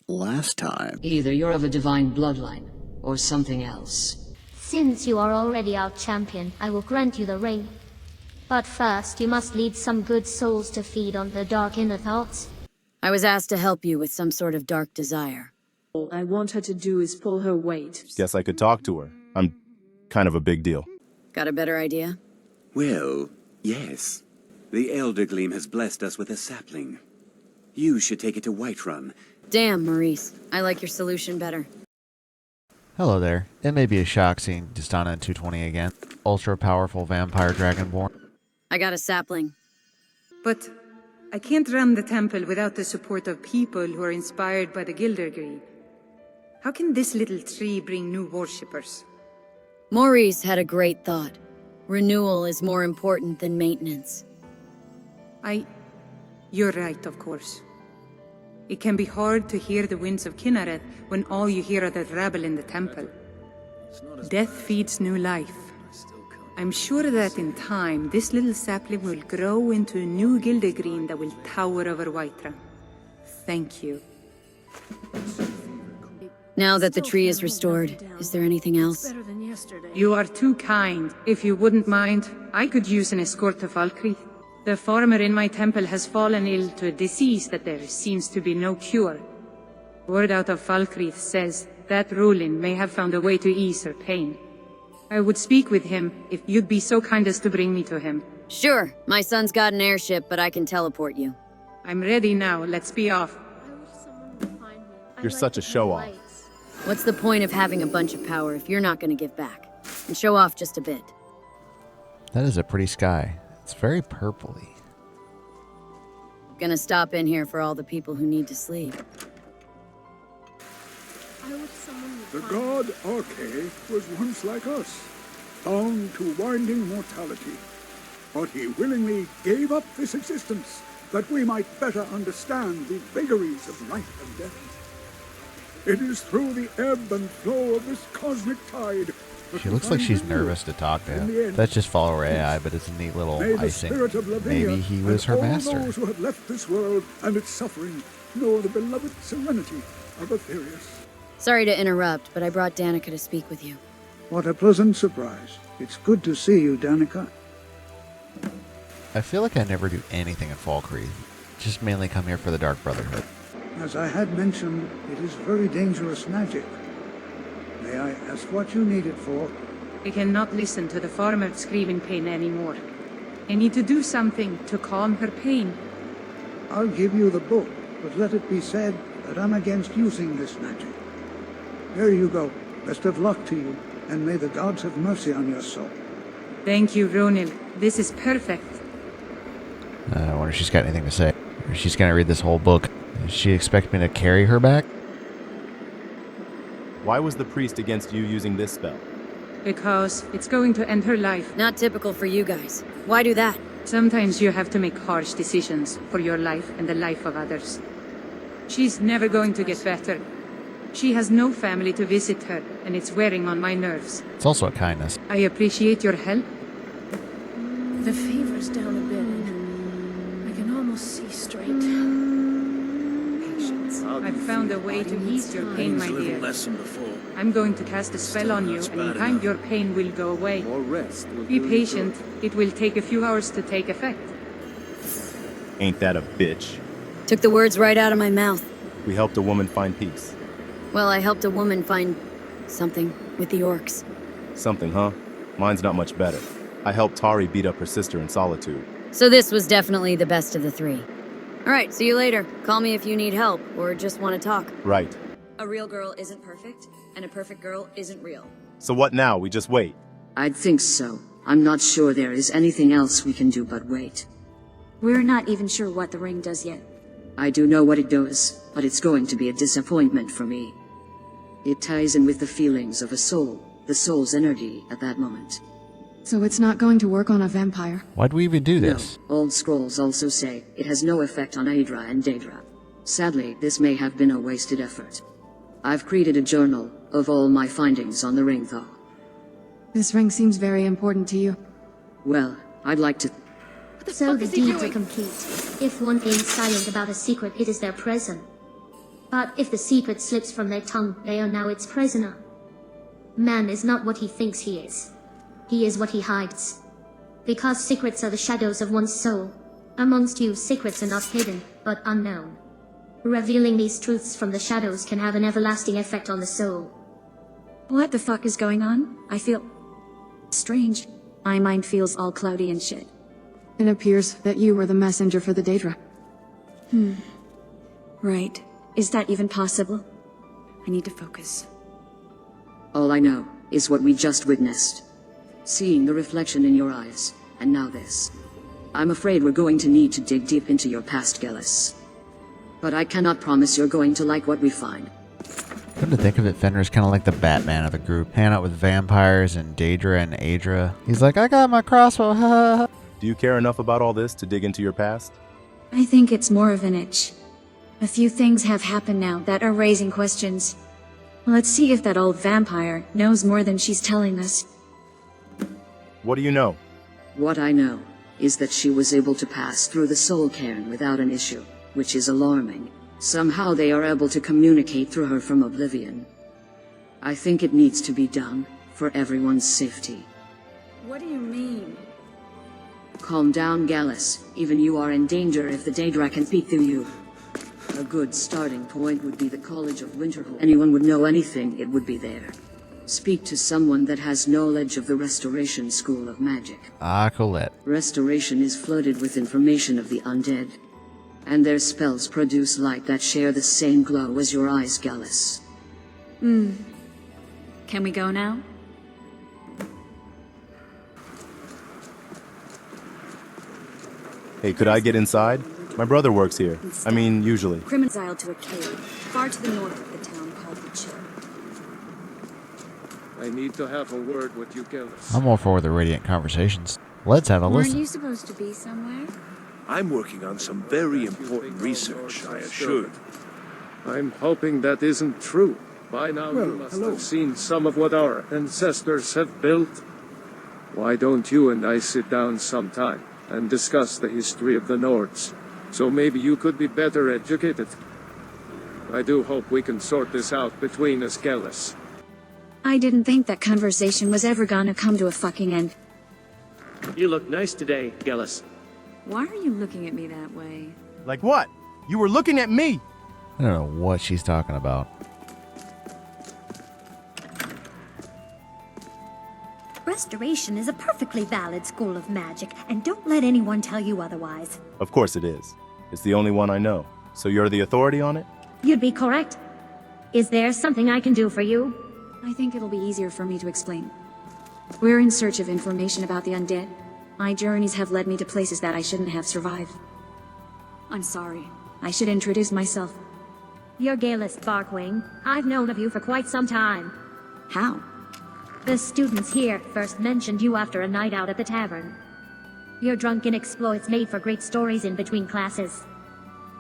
last time. Either you're of a divine bloodline, or something else. Since you are already our champion, I will grant you the ring. But first, you must lead some good souls to feed on the dark inner thoughts. I was asked to help you with some sort of dark desire. All I want her to do is pull her weight. Guess I could talk to her. I'm kind of a big deal. Got a better idea? Well, yes. The Elder Gleam has blessed us with a sapling. You should take it to Whiterun. Damn, Maurice. I like your solution better. Hello there. It may be a shock seeing Destana in 220 again. Ultra-powerful vampire dragonborn. I got a sapling. But I can't run the temple without the support of people who are inspired by the Gildergreen. How can this little tree bring new worshippers? Maurice had a great thought. Renewal is more important than maintenance. You're right, of course. It can be hard to hear the winds of Kinnareth when all you hear are the rabble in the temple. Death feeds new life. I'm sure that in time, this little sapling will grow into a new Gildergreen that will tower over Whiterun. Thank you. Now that the tree is restored, is there anything else? You are too kind. If you wouldn't mind, I could use an escort to Valkyrie. The farmer in my temple has fallen ill to a disease that there seems to be no cure. Word out of Valkyrie says that Rulin may have found a way to ease her pain. I would speak with him if you'd be so kind as to bring me to him. Sure, my son's got an airship, but I can teleport you. I'm ready now, let's be off. You're such a show-off. What's the point of having a bunch of power if you're not gonna give back? And show off just a bit. That is a pretty sky. It's very purpley. Gonna stop in here for all the people who need to sleep. The god Arche was once like us, bound to winding mortality. But he willingly gave up this existence, that we might better understand the vagaries of life and death. It is through the ebb and flow of this cosmic tide. She looks like she's nervous to talk to him. That's just follower AI, but it's a neat little icing. Maybe he was her master. All those who have left this world and its suffering know the beloved serenity of Aetherius. Sorry to interrupt, but I brought Danica to speak with you. What a pleasant surprise. It's good to see you, Danica. I feel like I never do anything in Falkreath. Just mainly come here for the Dark Brotherhood. As I had mentioned, it is very dangerous magic. May I ask what you need it for? I cannot listen to the farmer scream in pain anymore. I need to do something to calm her pain. I'll give you the book, but let it be said that I'm against using this magic. There you go. Best of luck to you, and may the gods have mercy on your soul. Thank you, Ronil. This is perfect. I wonder if she's got anything to say. Or she's gonna read this whole book. Does she expect me to carry her back? Why was the priest against you using this spell? Because it's going to end her life. Not typical for you guys. Why do that? Sometimes you have to make harsh decisions for your life and the life of others. She's never going to get better. She has no family to visit her, and it's wearing on my nerves. It's also a kindness. I appreciate your help. The fever's down a bit, and I can almost see straight. Patience. I've found a way to ease your pain, my dear. I'm going to cast a spell on you, and in time your pain will go away. Be patient. It will take a few hours to take effect. Ain't that a bitch? Took the words right out of my mouth. We helped a woman find peace. Well, I helped a woman find something with the orcs. Something, huh? Mine's not much better. I helped Tari beat up her sister in solitude. So this was definitely the best of the three. Alright, see you later. Call me if you need help, or just want to talk. Right. A real girl isn't perfect, and a perfect girl isn't real. So what now? We just wait? I'd think so. I'm not sure there is anything else we can do but wait. We're not even sure what the ring does yet. I do know what it does, but it's going to be a disappointment for me. It ties in with the feelings of a soul, the soul's energy at that moment. So it's not going to work on a vampire? Why'd we even do this? No, old scrolls also say it has no effect on Aedra and Daedra. Sadly, this may have been a wasted effort. I've created a journal of all my findings on the ring, though. This ring seems very important to you. Well, I'd like to... So the deeds are complete. If one is silent about a secret, it is their present. But if the secret slips from their tongue, they are now its prisoner. Man is not what he thinks he is. He is what he hides. Because secrets are the shadows of one's soul. Amongst you, secrets are not hidden, but unknown. Revealing these truths from the shadows can have an everlasting effect on the soul. What the fuck is going on? I feel... strange. My mind feels all cloudy and shit. It appears that you were the messenger for the Daedra. Right. Is that even possible? I need to focus. All I know is what we just witnessed. Seeing the reflection in your eyes, and now this. I'm afraid we're going to need to dig deep into your past, Galesse. But I cannot promise you're going to like what we find. Come to think of it, Fenrir's kind of like the Batman of the group, hanging out with vampires and Daedra and Aedra. He's like, I got my crossbow, ha ha ha. Do you care enough about all this to dig into your past? I think it's more of an itch. A few things have happened now that are raising questions. Let's see if that old vampire knows more than she's telling us. What do you know? What I know is that she was able to pass through the soul cairn without an issue, which is alarming. Somehow they are able to communicate through her from oblivion. I think it needs to be done, for everyone's safety. What do you mean? Calm down, Galesse. Even you are in danger if the Daedra can peek through you. A good starting point would be the College of Winterhold. Anyone would know anything, it would be there. Speak to someone that has knowledge of the Restoration School of Magic. Ah, Colette. Restoration is flooded with information of the undead. And their spells produce light that share the same glow as your eyes, Galesse. Can we go now? Hey, could I get inside? My brother works here. I mean, usually. Exiled to a cave, far to the north of the town called the Chill. I need to have a word with you, Galesse. I'm all for the radiant conversations. Let's have a listen. Weren't you supposed to be somewhere? I'm working on some very important research, I assure you. I'm hoping that isn't true. By now you must have seen some of what our ancestors have built. Why don't you and I sit down sometime and discuss the history of the Nords? So maybe you could be better educated. I do hope we can sort this out between us, Galesse. I didn't think that conversation was ever gonna come to a fucking end. You look nice today, Galesse. Why are you looking at me that way? Like what? You were looking at me! I don't know what she's talking about. Restoration is a perfectly valid school of magic, and don't let anyone tell you otherwise. Of course it is. It's the only one I know. So you're the authority on it? You'd be correct. Is there something I can do for you? I think it'll be easier for me to explain. We're in search of information about the undead. My journeys have led me to places that I shouldn't have survived. I'm sorry. I should introduce myself. You're Galesse Barkwing. I've known of you for quite some time. How? The students here first mentioned you after a night out at the tavern. Your drunken exploits made for great stories in between classes.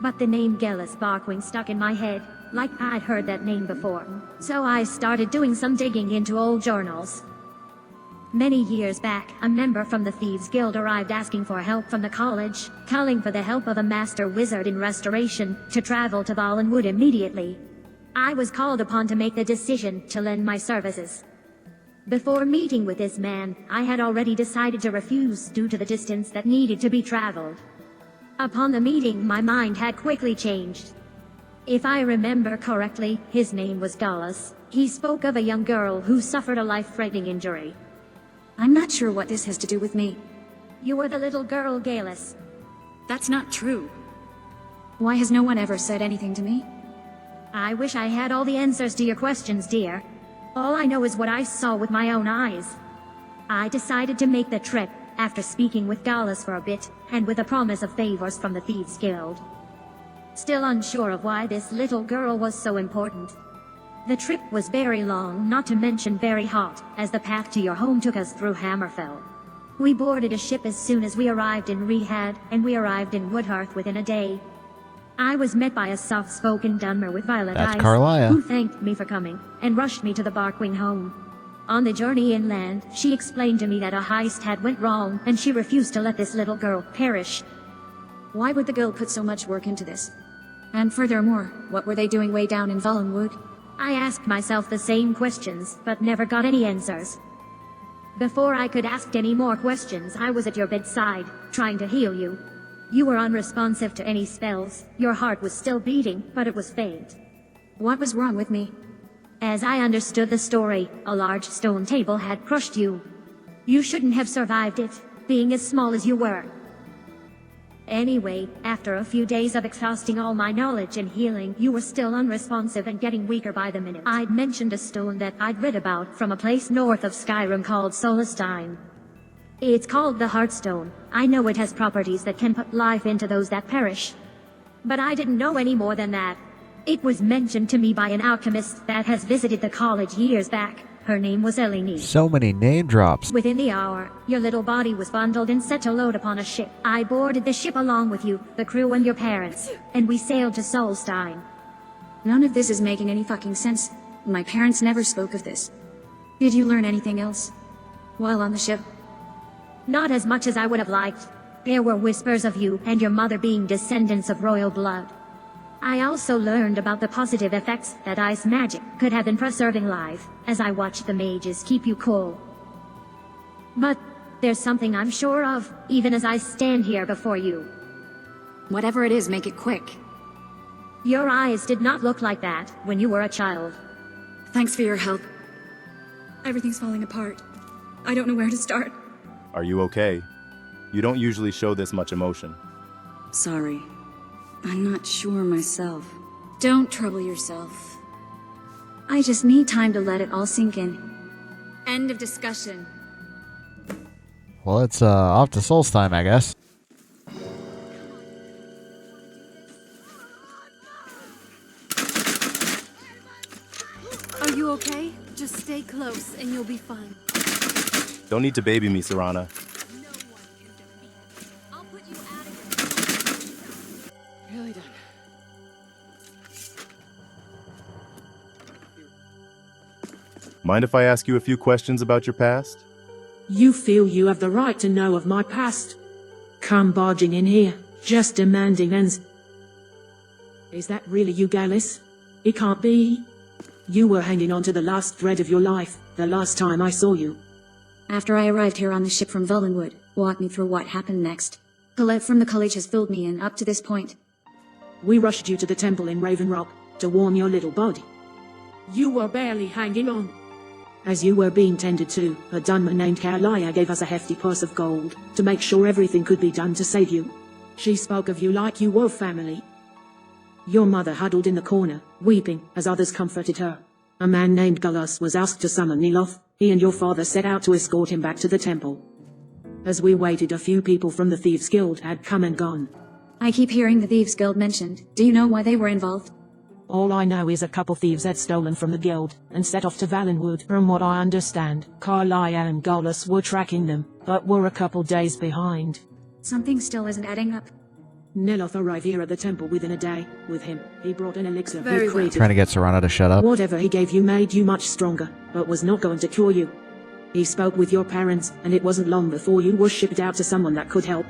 But the name Galesse Barkwing stuck in my head, like I'd heard that name before. So I started doing some digging into old journals. Many years back, a member from the Thieves Guild arrived asking for help from the college, calling for the help of a master wizard in restoration to travel to Valenwood immediately. I was called upon to make the decision to lend my services. Before meeting with this man, I had already decided to refuse due to the distance that needed to be traveled. Upon the meeting, my mind had quickly changed. If I remember correctly, his name was Galesse. He spoke of a young girl who suffered a life-threatening injury. I'm not sure what this has to do with me. You were the little girl, Galesse. That's not true. Why has no one ever said anything to me? I wish I had all the answers to your questions, dear. All I know is what I saw with my own eyes. I decided to make the trip after speaking with Galesse for a bit, and with a promise of favors from the Thieves Guild. Still unsure of why this little girl was so important. The trip was very long, not to mention very hot, as the path to your home took us through Hammerfell. We boarded a ship as soon as we arrived in Rehad, and we arrived in Woodhearth within a day. I was met by a soft-spoken Dunmer with violet eyes, Carlia, who thanked me for coming, and rushed me to the Barkwing home. On the journey inland, she explained to me that a heist had went wrong, and she refused to let this little girl perish. Why would the girl put so much work into this? And furthermore, what were they doing way down in Valenwood? I asked myself the same questions, but never got any answers. Before I could ask any more questions, I was at your bedside, trying to heal you. You were unresponsive to any spells. Your heart was still beating, but it was faint. What was wrong with me? As I understood the story, a large stone table had crushed you. You shouldn't have survived it, being as small as you were. Anyway, after a few days of exhausting all my knowledge and healing, you were still unresponsive and getting weaker by the minute. I'd mentioned a stone that I'd read about from a place north of Skyrim called Solstein. It's called the Heartstone. I know it has properties that can put life into those that perish. But I didn't know any more than that. It was mentioned to me by an alchemist that has visited the college years back. Her name was Elynea. So many name drops. Within the hour, your little body was bundled and set to load upon a ship. I boarded the ship along with you, the crew and your parents, and we sailed to Solstein. None of this is making any fucking sense. My parents never spoke of this. Did you learn anything else while on the ship? Not as much as I would have liked. There were whispers of you and your mother being descendants of royal blood. I also learned about the positive effects that ice magic could have in preserving life, as I watched the mages keep you cool. But there's something I'm sure of, even as I stand here before you. Whatever it is, make it quick. Your eyes did not look like that when you were a child. Thanks for your help. Everything's falling apart. I don't know where to start. Are you okay? You don't usually show this much emotion. Sorry. I'm not sure myself. Don't trouble yourself. I just need time to let it all sink in. End of discussion. Well, it's off to Solstein, I guess. Are you okay? Just stay close and you'll be fine. Don't need to baby me, Serana. Really done. Mind if I ask you a few questions about your past? You feel you have the right to know of my past. Come barging in here, just demanding ends. Is that really you, Galesse? It can't be. You were hanging on to the last thread of your life, the last time I saw you. After I arrived here on the ship from Valenwood, walk me through what happened next. Colette from the college has filled me in up to this point. We rushed you to the temple in Raven Rock to warm your little body. You were barely hanging on. As you were being tended to, a Dunman named Elynea gave us a hefty purse of gold to make sure everything could be done to save you. She spoke of you like you were family. Your mother huddled in the corner, weeping, as others comforted her. A man named Galesse was asked to summon Neloth. He and your father set out to escort him back to the temple. As we waited, a few people from the Thieves' Guild had come and gone. I keep hearing the Thieves' Guild mentioned. Do you know why they were involved? All I know is a couple thieves had stolen from the guild and set off to Valenwood. From what I understand, Elynea and Galesse were tracking them, but were a couple days behind. Something still isn't adding up. Neloth arrived here at the temple within a day. With him, he brought an elixir Very he well. created. Trying to get Serana to shut up. Whatever he gave you made you much stronger, but was not going to cure you. He spoke with your parents, and it wasn't long before you were shipped out to someone that could help.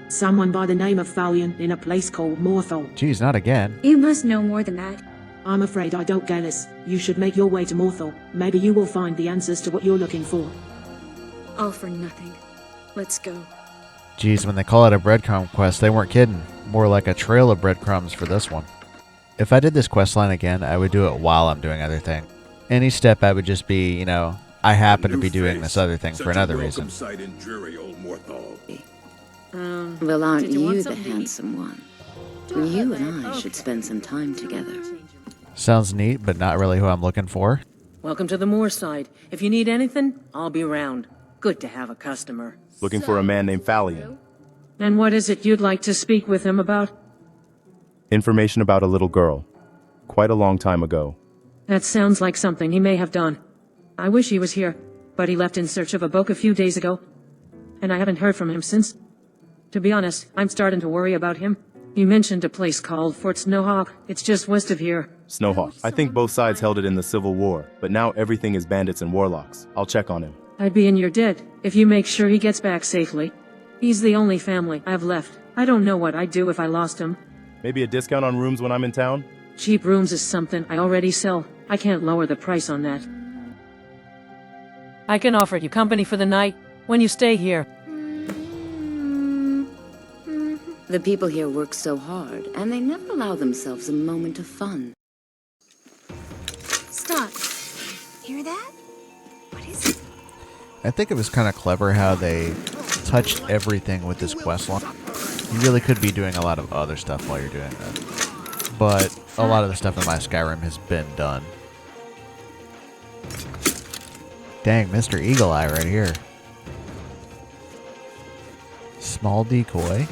Someone by the name of Falion in a place called Morthal. Jeez, not again. You must know more than that. I'm afraid I don't, Galesse. You should make your way to Morthal. Maybe you will find the answers to what you're looking for. All for nothing. Let's go. Jeez, when they call it a breadcrumb quest, they weren't kidding. More like a trail of breadcrumbs for this one. If I did this questline again, I would do it while I'm doing other thing. Any step I would just be, you know, I happen to be doing this other thing for another reason. Sight in dreary old Morthal. Well, aren't did you want you the something? handsome one? You and I should spend some time together. Sounds neat, but not really who I'm looking for. Welcome to the Moorside. If you need anything, I'll be around. Good to have a customer. Looking for a man named Falion. And what is it you'd like to speak with him about? Information about a little girl. Quite a long time ago. That sounds like something he may have done. I wish he was here, but he left in search of a book a few days ago. And I haven't heard from him since. To be honest, I'm starting to worry about him. You mentioned a place called Fort Snowhawk. It's just west of here. Snowhawk. I think both sides held it in the Civil War, but now everything is bandits and warlocks. I'll check on him. I'd be in your debt if you make sure he gets back safely. He's the only family I've left. I don't know what I'd do if I lost him. Maybe a discount on rooms when I'm in town? Cheap rooms is something I already sell. I can't lower the price on that. I can offer you company for the night when you stay here. The people here work so hard, and they never allow themselves a moment of fun. Stop. Hear that? What is it? I think it was kind of clever how they touched everything with this questline. You really could be doing a lot of other stuff while you're doing that. But a lot of the stuff in my Skyrim has been done. Dang, Mr. Eagle Eye right here. Small decoy.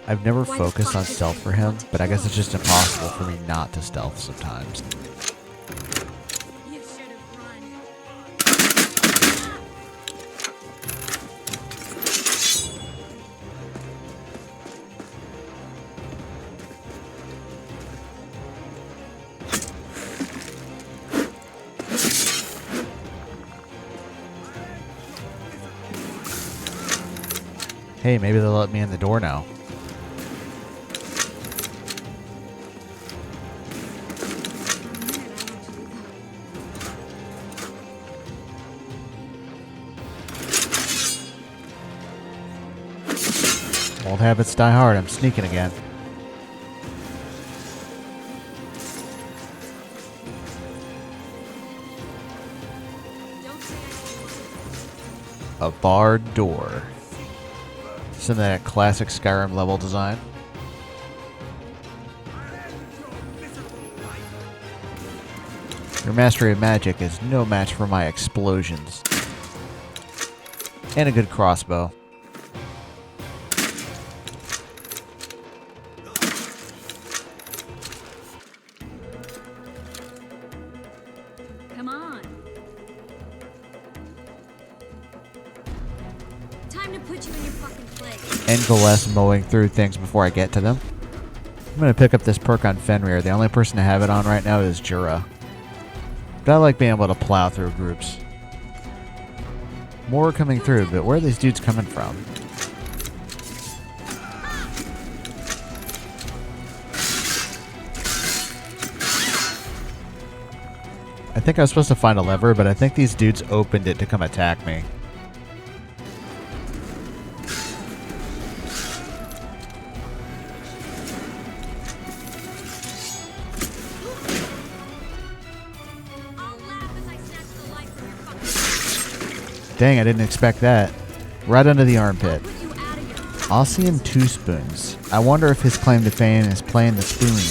I've never focused on stealth for him, but I guess it's just impossible for me not to stealth sometimes. Hey, maybe they'll let me in the door now. Old habits die hard. I'm sneaking again. A barred door. Isn't that classic Skyrim level design? Your mastery of magic is no match for my explosions. And a good crossbow. Come on. Time to put you in your fucking place. And Galesse mowing through things before I get to them. I'm going to pick up this perk on Fenrir. The only person to have it on right now is Jura. But I like being able to plow through groups. More coming through, but where are these dudes coming from? I think I was supposed to find a lever, but I think these dudes opened it to come attack me. Dang, I didn't expect that. Right under the armpit. I'll see him 2 spoons. I wonder if his claim to fame is playing the spoons.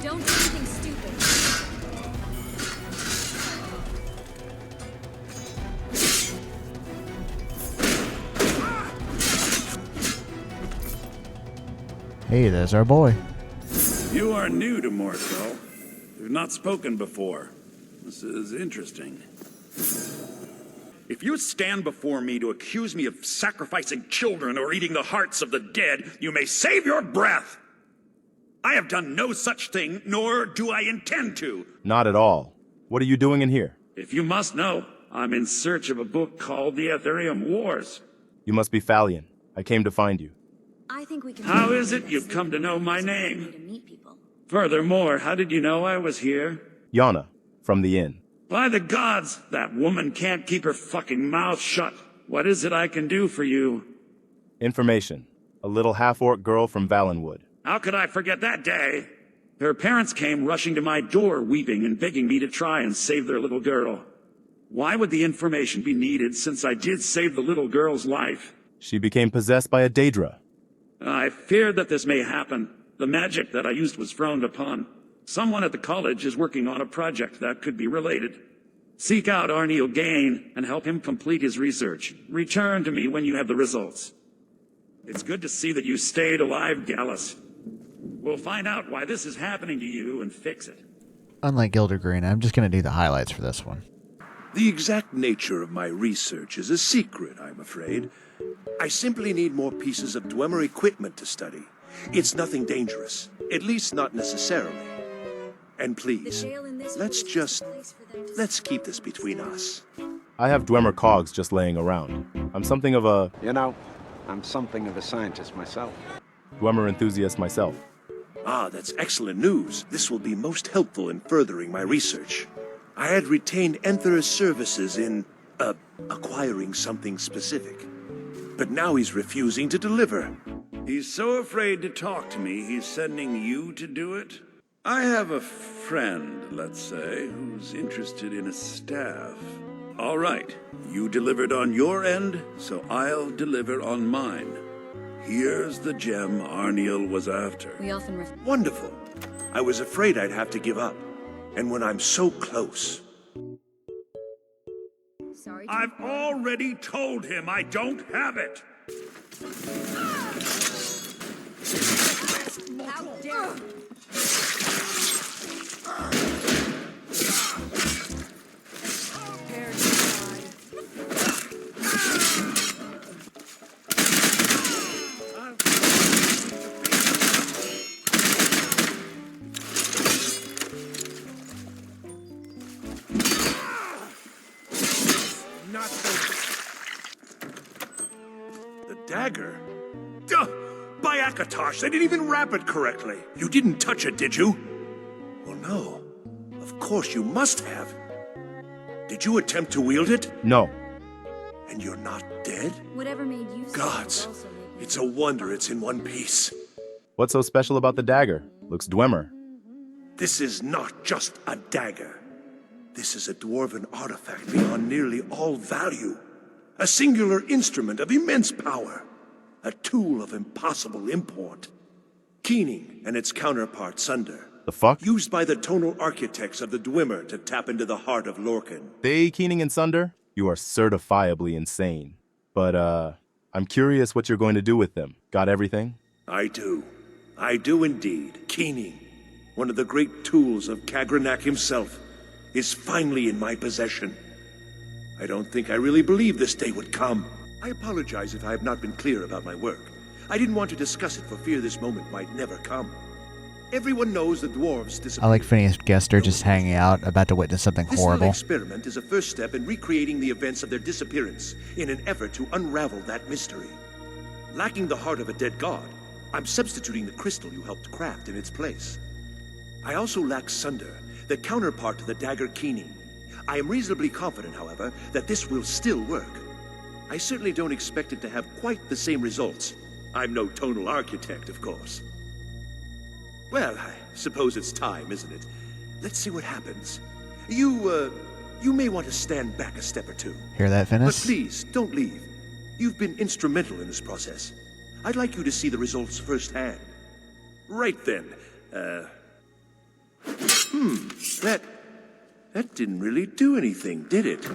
Don't do anything stupid. Hey, there's our boy. You are new to Mordor. We've not spoken before. This is interesting. If you stand before me to accuse me of sacrificing children or eating the hearts of the dead, you may save your breath. I have done no such thing, nor do I intend to. Not at all. What are you doing in here? If you must know, I'm in search of a book called The Ethereum Wars. You must be Falion. I came to find you. I think we can. How is it you've come to know my name? Furthermore, how did you know I was here? Jonna, from the inn. By the gods, that woman can't keep her fucking mouth shut. What is it I can do for you? Information. A little half-orc girl from Valenwood. How could I forget that day? Her parents came rushing to my door, weeping and begging me to try and save their little girl. Why would the information be needed, since I did save the little girl's life? She became possessed by a Daedra. I feared that this may happen. The magic that I used was frowned upon. Someone at the college is working on a project that could be related. Seek out Arniel Gain and help him complete his research. Return to me when you have the results. It's good to see that you stayed alive, Galesse. We'll find out why this is happening to you and fix it. Unlike Gildergreen, I'm just going to do the highlights for this one. The exact nature of my research is a secret, I'm afraid. I simply need more pieces of Dwemer equipment to study. It's nothing dangerous, at least not necessarily. And please, let's keep this between us. I have Dwemer cogs just laying around. I'm something of a... You know, I'm something of a scientist myself. Dwemer enthusiast myself. Ah, that's excellent news. This will be most helpful in furthering my research. I had retained Enther's services in, acquiring something specific. But now he's refusing to deliver. He's so afraid to talk to me, he's sending you to do it? I have a friend, let's say, who's interested in a staff. All right, you delivered on your end, so I'll deliver on mine. Here's the gem Arniel was after. We often Wonderful. I was afraid I'd have to give up. And when I'm so close... Sorry. I've already told him I don't have it. How dare you! Dagger? Duh! By Akatosh, they didn't even wrap it correctly. You didn't touch it, did you? Well, no. Of course you must have. Did you attempt to wield it? No. And you're not dead? Whatever made you Gods, it's a wonder it's in one piece. What's so special about the dagger? Looks Dwemer. This is not just a dagger. This is a dwarven artifact beyond nearly all value. A singular instrument of immense power. A tool of impossible import. Keening and its counterpart Sunder. The fuck? Used by the tonal architects of the Dwemer to tap into the heart of Lorcan. They, Keening and Sunder? You are certifiably insane. But, I'm curious what you're going to do with them. Got everything? I do. I do indeed. Keening, one of the great tools of Kagranak himself, is finally in my possession. I don't think I really believed this day would come. I apologize if I have not been clear about my work. I didn't want to discuss it for fear this moment might never come. Everyone knows the dwarves disappeared. I like Phineas Gester just hanging out, about to witness something horrible. This little experiment is a first step in recreating the events of their disappearance in an effort to unravel that mystery. Lacking the heart of a dead god, I'm substituting the crystal you helped craft in its place. I also lack Sunder, the counterpart to the dagger Keening. I am reasonably confident, however, that this will still work. I certainly don't expect it to have quite the same results. I'm no tonal architect, of course. Well, I suppose it's time, isn't it? Let's see what happens. You may want to stand back a step or two. Hear that, But Finis? please, don't leave. You've been instrumental in this process. I'd like you to see the results firsthand. Right then, That didn't really do anything, did it?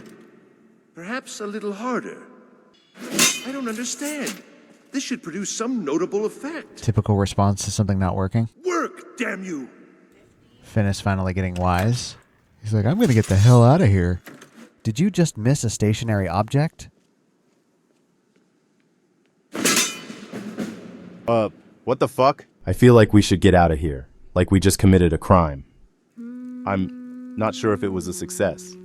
Perhaps a little harder. I don't understand. This should produce some notable effect. Typical response to something not working. Work, damn you! Finis finally getting wise. He's like, I'm gonna get the hell out of here. Did you just miss a stationary object? What the fuck? I feel like we should get out of here. Like we just committed a crime. I'm not sure if it was a success.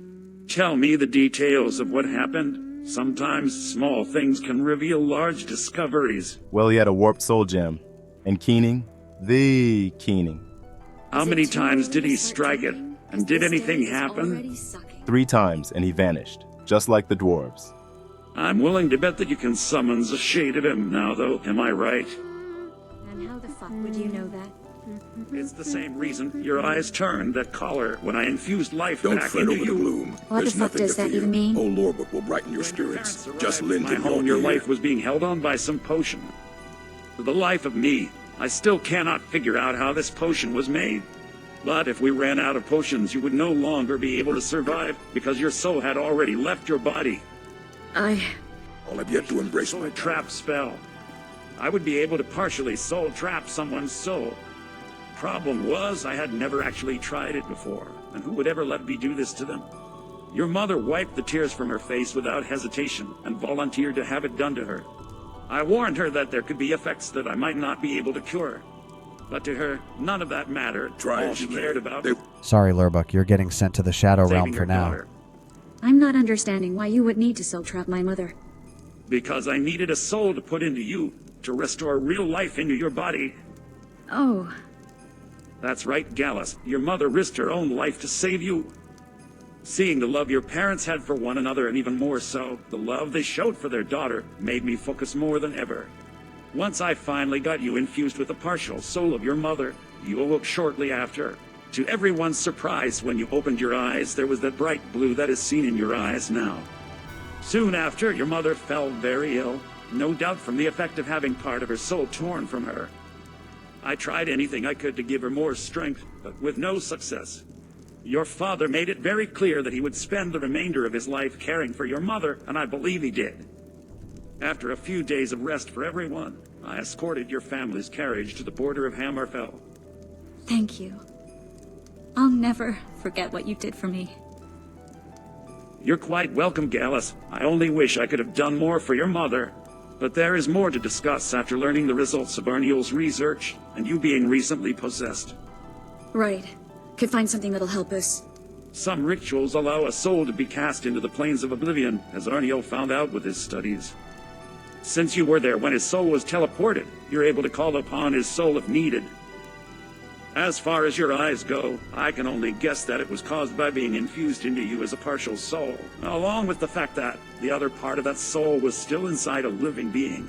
Tell me the details of what happened. Sometimes small things can reveal large discoveries. Well, he had a warped soul gem. And Keening? The Keening. How many times did he strike it? And did anything happen? 3 times, and he vanished. Just like the dwarves. I'm willing to bet that you can summons a shade of him now, though. Am I right? And how the fuck would you know that? It's the same reason your eyes turned that color when I infused life Don't back fret into over you. the gloom. What There's the fuck nothing does to that fear. even mean? Old Lurbuk will brighten your spirits. Just lend My him home, your your ear. life was being held on by some potion. For the life of me, I still cannot figure out how this potion was made. But if we ran out of potions, you would no longer be able to survive because your soul had already left your body. I'll have yet to embrace my trap spell. I would be able to partially soul trap someone's soul. Problem was, I had never actually tried it before, and who would ever let me do this to them? Your mother wiped the tears from her face without hesitation and volunteered to have it done to her. I warned her that there could be effects that I might not be able to cure. But to her, none of that mattered. All she cared about was Sorry, Lurbuk, you're getting sent to the Shadow Realm saving for your now. daughter. I'm not understanding why you would need to soul trap my mother. Because I needed a soul to put into you, to restore real life into your body. Oh. That's right, Galesse. Your mother risked her own life to save you. Seeing the love your parents had for one another, and even more so, the love they showed for their daughter, made me focus more than ever. Once I finally got you infused with the partial soul of your mother, you awoke shortly after. To everyone's surprise, when you opened your eyes, there was that bright blue that is seen in your eyes now. Soon after, your mother fell very ill, no doubt from the effect of having part of her soul torn from her. I tried anything I could to give her more strength, but with no success. Your father made it very clear that he would spend the remainder of his life caring for your mother, and I believe he did. After a few days of rest for everyone, I escorted your family's carriage to the border of Hammerfell. Thank you. I'll never forget what you did for me. You're quite welcome, Galesse. I only wish I could have done more for your mother. But there is more to discuss after learning the results of Arniel's research, and you being recently possessed. Right. Could find something that'll help us. Some rituals allow a soul to be cast into the planes of oblivion, as Arniel found out with his studies. Since you were there when his soul was teleported, you're able to call upon his soul if needed. As far as your eyes go, I can only guess that it was caused by being infused into you as a partial soul, along with the fact that the other part of that soul was still inside a living being.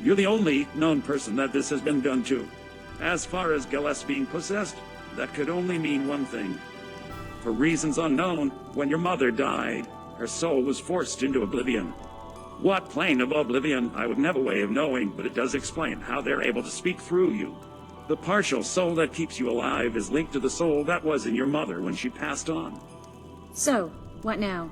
You're the only known person that this has been done to. As far as Galesse being possessed, that could only mean one thing. For reasons unknown, when your mother died, her soul was forced into oblivion. What plane of oblivion, I would never way of knowing, but it does explain how they're able to speak through you. The partial soul that keeps you alive is linked to the soul that was in your mother when she passed on. So, what now?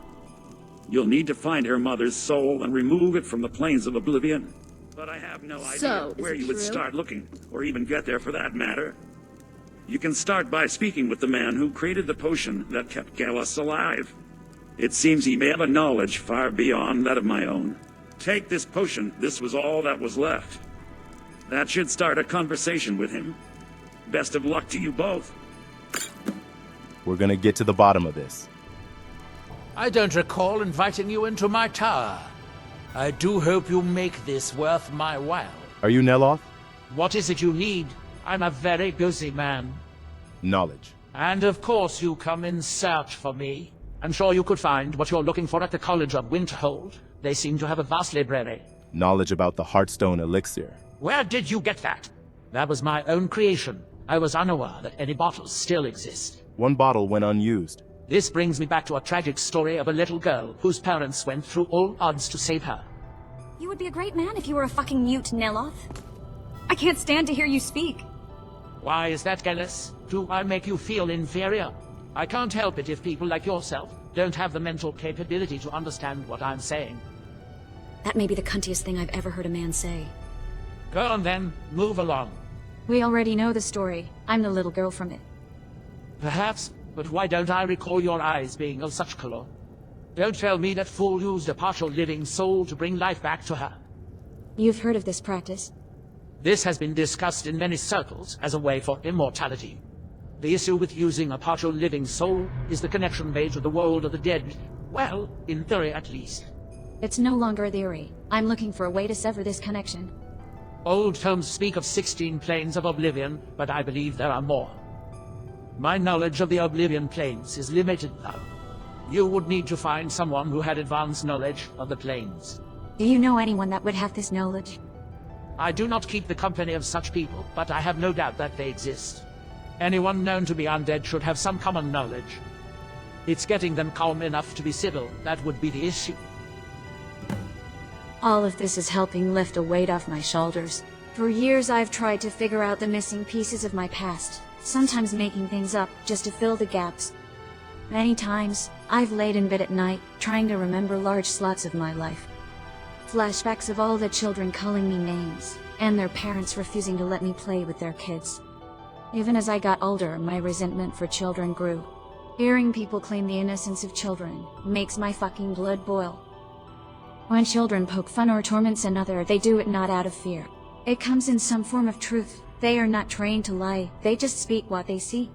You'll need to find her mother's soul and remove it from the planes of oblivion. But I have no idea where you would start looking, or even get there for that matter. You can start by speaking with the man who created the potion that kept Galesse alive. It seems he may have a knowledge far beyond that of my own. Take this potion, this was all that was left. That should start a conversation with him. Best of luck to you both. We're gonna get to the bottom of this. I don't recall inviting you into my tower. I do hope you make this worth my while. Are you Neloth? What is it you need? I'm a very busy man. Knowledge. And of course you come in search for me. I'm sure you could find what you're looking for at the College of Winterhold. They seem to have a vast library. Knowledge about the Heartstone elixir. Where did you get that? That was my own creation. I was unaware that any bottles still exist. One bottle went unused. This brings me back to a tragic story of a little girl whose parents went through all odds to save her. You would be a great man if you were a fucking mute, Neloth. I can't stand to hear you speak. Why is that, Galesse? Do I make you feel inferior? I can't help it if people like yourself don't have the mental capability to understand what I'm saying. That may be the cuntiest thing I've ever heard a man say. Go on then, move along. We already know the story. I'm the little girl from it. Perhaps, but why don't I recall your eyes being of such color? Don't tell me that fool used a partial living soul to bring life back to her. You've heard of this practice? This has been discussed in many circles as a way for immortality. The issue with using a partial living soul is the connection made to the world of the dead. Well, in theory at least. It's no longer a theory. I'm looking for a way to sever this connection. Old tomes speak of 16 planes of oblivion, but I believe there are more. My knowledge of the oblivion planes is limited though. You would need to find someone who had advanced knowledge of the planes. Do you know anyone that would have this knowledge? I do not keep the company of such people, but I have no doubt that they exist. Anyone known to be undead should have some common knowledge. It's getting them calm enough to be civil that would be the issue. All of this is helping lift a weight off my shoulders. For years I've tried to figure out the missing pieces of my past, sometimes making things up just to fill the gaps. Many times, I've laid in bed at night, trying to remember large slots of my life. Flashbacks of all the children calling me names, and their parents refusing to let me play with their kids. Even as I got older, my resentment for children grew. Hearing people claim the innocence of children makes my fucking blood boil. When children poke fun or torment another, they do it not out of fear. It comes in some form of truth. They are not trained to lie, they just speak what they see.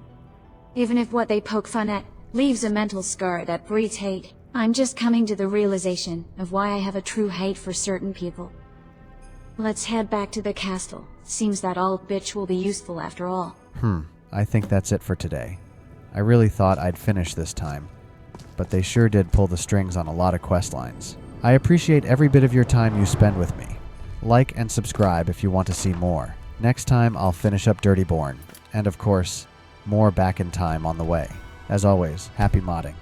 Even if what they poke fun at leaves a mental scar that breeds hate, I'm just coming to the realization of why I have a true hate for certain people. Let's head back to the castle. Seems that old bitch will be useful after all. I think that's it for today. I really thought I'd finish this time, but they sure did pull the strings on a lot of quest lines. I appreciate every bit of your time you spend with me. Like and subscribe if you want to see more. Next time I'll finish up Dirtyborn, and of course, more Back in Time on the way. As always, happy modding.